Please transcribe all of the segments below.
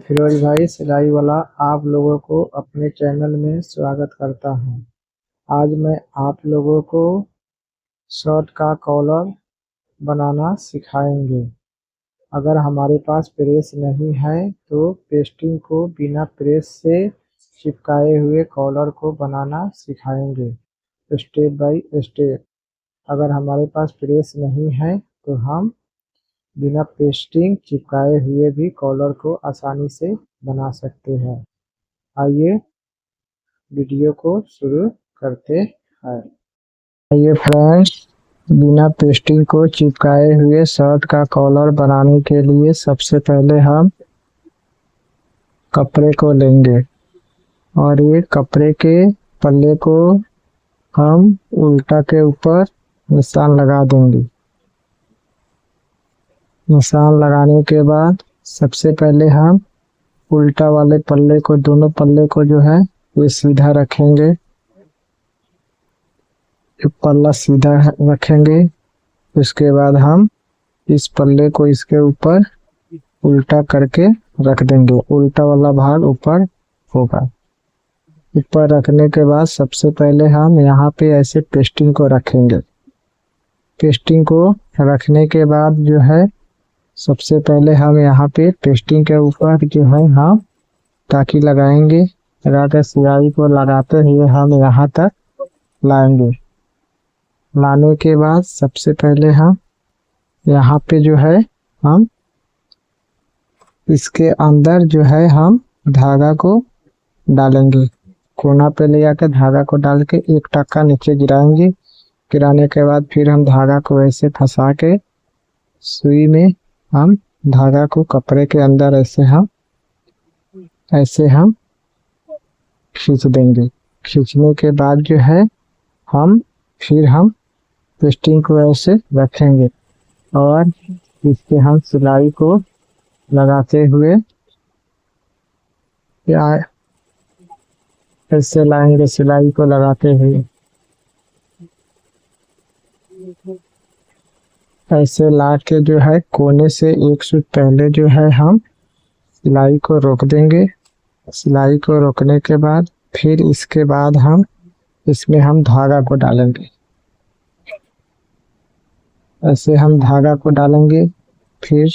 फिरोज भाई सिलाई वाला आप लोगों को अपने चैनल में स्वागत करता हूं। आज मैं आप लोगों को शर्ट का कॉलर बनाना सिखाएंगे। अगर हमारे पास प्रेस नहीं है तो पेस्टिंग को बिना प्रेस से चिपकाए हुए कॉलर को बनाना सिखाएंगे स्टेप बाय स्टेप। अगर हमारे पास प्रेस नहीं है तो हम बिना पेस्टिंग चिपकाए हुए भी कॉलर को आसानी से बना सकते हैं। आइए वीडियो को शुरू करते हैं। आइए फ्रेंड्स, बिना पेस्टिंग को चिपकाए हुए शर्ट का कॉलर बनाने के लिए सबसे पहले हम कपड़े को लेंगे और ये कपड़े के पल्ले को हम उल्टा के ऊपर निशान लगा देंगे। निशान लगाने के बाद सबसे पहले हम उल्टा वाले पल्ले को, दोनों पल्ले को जो है ये सीधा रखेंगे। पल्ला सीधा रखेंगे। उसके बाद हम इस पल्ले को इसके ऊपर उल्टा करके रख देंगे। उल्टा वाला भाग ऊपर होगा। ऊपर रखने के बाद सबसे पहले हम यहाँ पे ऐसे पेस्टिंग को रखेंगे। पेस्टिंग को रखने के बाद जो है सबसे पहले हम यहाँ पे पेस्टिंग के ऊपर जो है हम टाकी लगाएंगे। लगाकर सिलाई को लगाते हुए हम यहाँ तक लाएंगे। लाने के बाद सबसे पहले हम यहाँ पे जो है हम इसके अंदर जो है हम धागा को डालेंगे। कोना पे ले आकर धागा को डाल के एक टक्का नीचे गिराएंगे। गिराने के बाद फिर हम धागा को ऐसे फंसा के सुई में हम धागा को कपड़े के अंदर ऐसे हम खींच देंगे। खींचने के बाद जो है फिर हम पेस्टिंग को ऐसे रखेंगे और इससे हम सिलाई को लगाते हुए ऐसे लाएंगे। सिलाई को लगाते हुए ऐसे ला के जो है कोने से एक सूत पहले जो है हम सिलाई को रोक देंगे। सिलाई को रोकने के बाद फिर इसके बाद हम इसमें हम धागा को डालेंगे। ऐसे हम धागा को डालेंगे। फिर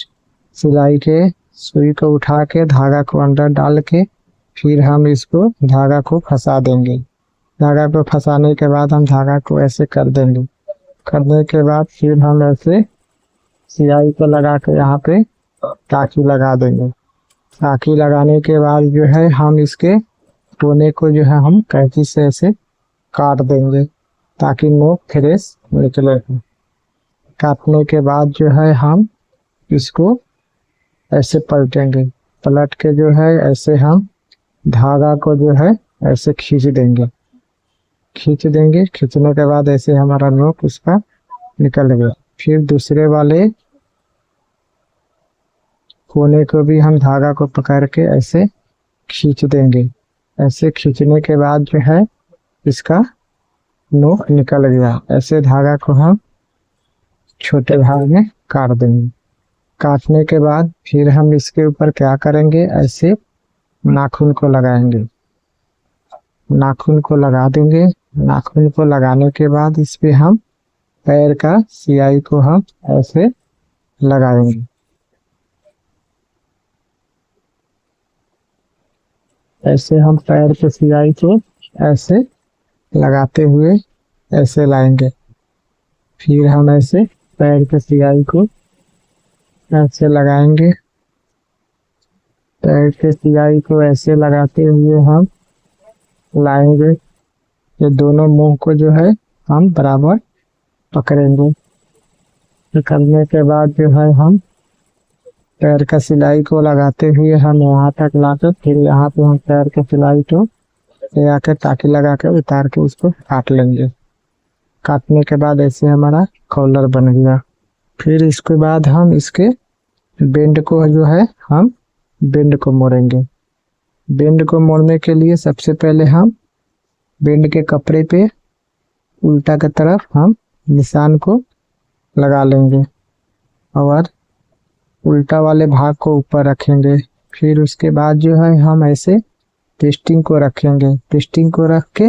सिलाई के सुई को उठा के धागा को अंदर डाल के फिर हम इसको धागा को फंसा देंगे। धागा को फंसाने के बाद हम धागा को ऐसे कर देंगे। करने के बाद फिर हम ऐसे सिलाई को लगा के यहाँ पे टाकी लगा देंगे। टाकी लगाने के बाद जो है हम इसके कोने को जो है हम कैंची से ऐसे काट देंगे ताकि नोक फ्रेश निकले। काटने के बाद जो है हम इसको ऐसे पलटेंगे। पलट के जो है ऐसे हम धागा को जो है ऐसे खींच देंगे। खींचने के बाद ऐसे हमारा नोक उसका निकल गया। फिर दूसरे वाले कोने को भी हम धागा को पकड़ के ऐसे खींच देंगे। ऐसे खींचने के बाद जो है इसका नोक निकल गया। ऐसे धागा को हम छोटे भाग में काट देंगे। काटने के बाद फिर हम इसके ऊपर क्या करेंगे, ऐसे नाखून को लगाएंगे। नाखून को लगा देंगे। नाखून को लगाने के बाद इस पे हम पैर का सियाई को हम ऐसे लगाएंगे। ऐसे हम पैर के सियाई को ऐसे लगाते हुए ऐसे लाएंगे। फिर हम ऐसे पैर के सियाई को ऐसे लगाएंगे। पैर के सियाई को ऐसे लगाते हुए हम लाएंगे। ये दोनों मुंह को जो है हम बराबर पकड़ेंगे। पकड़ने के बाद जो है हम पैर का सिलाई को लगाते हुए हम यहाँ तक लाकर फिर यहाँ पे हम पैर के सिलाई को ले आकर टाकी लगा कर उतार के उसको काट लेंगे। काटने के बाद ऐसे हमारा कॉलर बन गया। फिर इसके बाद हम इसके बेंड को जो है हम बेंड को मोड़ेंगे। बेंड को मोड़ने के लिए सबसे पहले हम बेंड के कपड़े पे उल्टा की तरफ हम निशान को लगा लेंगे और उल्टा वाले भाग को ऊपर रखेंगे। फिर उसके बाद जो है हम ऐसे पेस्टिंग को रखेंगे। पेस्टिंग को रख के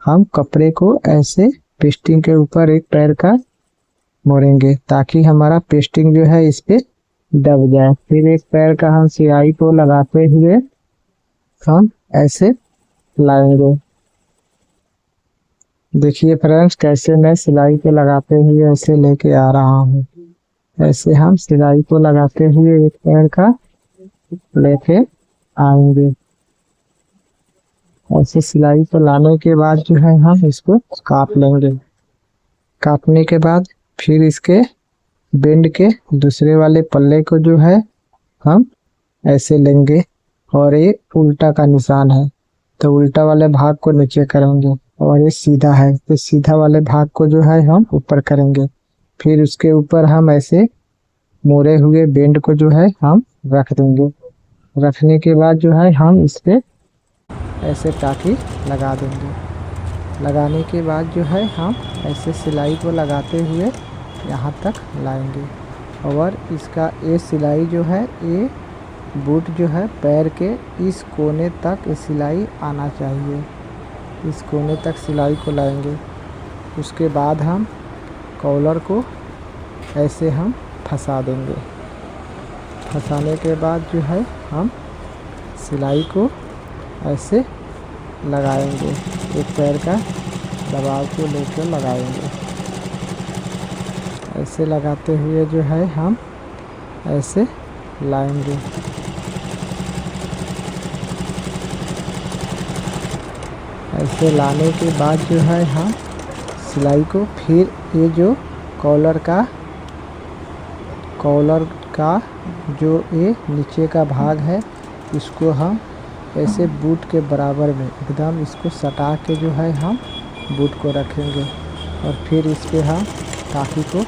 हम कपड़े को ऐसे पेस्टिंग के ऊपर एक पैर का मोड़ेंगे ताकि हमारा पेस्टिंग जो है इस पे दब जाए। फिर एक पैर का हम सिलाई को लगाते हुए हम ऐसे लाएंगे। देखिए फ्रेंड्स, कैसे मैं सिलाई को लगाते हुए ऐसे लेके आ रहा हूँ। ऐसे हम सिलाई को लगाते हुए एक पैर का लेके आएंगे। ऐसे सिलाई को लाने के बाद जो है हम इसको काट लेंगे। काटने के बाद फिर इसके बेंड के दूसरे वाले पल्ले को जो है हम ऐसे लेंगे और ये उल्टा का निशान है तो उल्टा वाले भाग को नीचे करेंगे और ये सीधा है तो सीधा वाले भाग को जो है हम ऊपर करेंगे। फिर उसके ऊपर हम ऐसे मोड़े हुए बेंड को जो है हम रख देंगे। रखने के बाद जो है हम इस पे ऐसे टाकी लगा देंगे। लगाने के बाद जो है हम ऐसे सिलाई को लगाते हुए यहाँ तक लाएंगे और इसका ये सिलाई जो है ये बूट जो है पैर के इस कोने तक ये सिलाई आना चाहिए। इस कोने तक सिलाई को लाएंगे। उसके बाद हम कॉलर को ऐसे हम फंसा देंगे। फंसाने के बाद जो है हम सिलाई को ऐसे लगाएंगे। एक पैर का दबाव को लेकर लगाएंगे। ऐसे लगाते हुए जो है हम ऐसे लाएंगे। ऐसे लाने के बाद जो है हम सिलाई को फिर ये जो कॉलर का जो ये नीचे का भाग है इसको हम ऐसे बूट के बराबर में एकदम इसको सटा के जो है हम बूट को रखेंगे और फिर इस पे हम टाकी को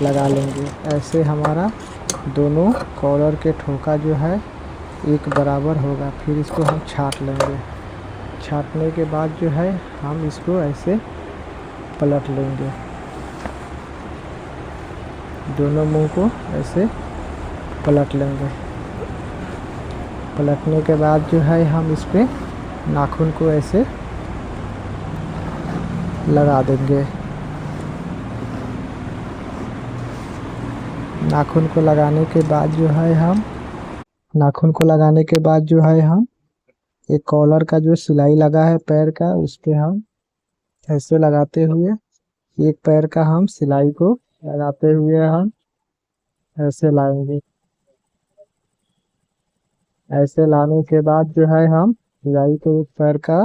लगा लेंगे। ऐसे हमारा दोनों कॉलर के ठोका जो है एक बराबर होगा। फिर इसको हम छाट लेंगे। छाटने के बाद जो है हम इसको ऐसे पलट लेंगे। दोनों मुंह को ऐसे पलट लेंगे। पलटने के बाद जो है हम इस पे नाखून को ऐसे लगा देंगे। नाखून को लगाने के बाद जो है हम एक कॉलर का जो सिलाई लगा है पैर का उस पे हम ऐसे लगाते हुए एक पैर का हम सिलाई को लगाते हुए हम ऐसे लाएंगे। ऐसे लाने के बाद जो है हम सिलाई को एक पैर का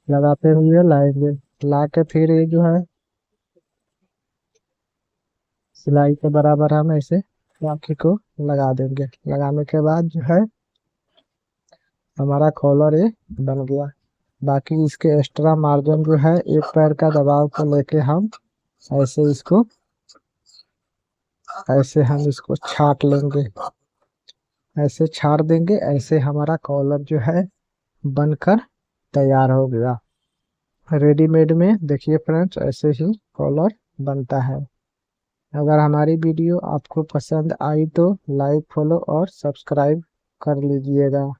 लगाते हुए लाएंगे। ला के फिर ये जो है सिलाई के बराबर हम ऐसे राखी को लगा देंगे। लगाने के बाद जो है हमारा कॉलर ये बन गया। बाकी इसके एक्स्ट्रा मार्जिन जो है एक पैर का दबाव को लेके हम इसको छाट लेंगे। ऐसे छाट देंगे। ऐसे हमारा कॉलर जो है बनकर तैयार हो गया। रेडीमेड में देखिए फ्रेंड्स ऐसे ही कॉलर बनता है। अगर हमारी वीडियो आपको पसंद आई तो लाइक, फॉलो और सब्सक्राइब कर लीजिएगा।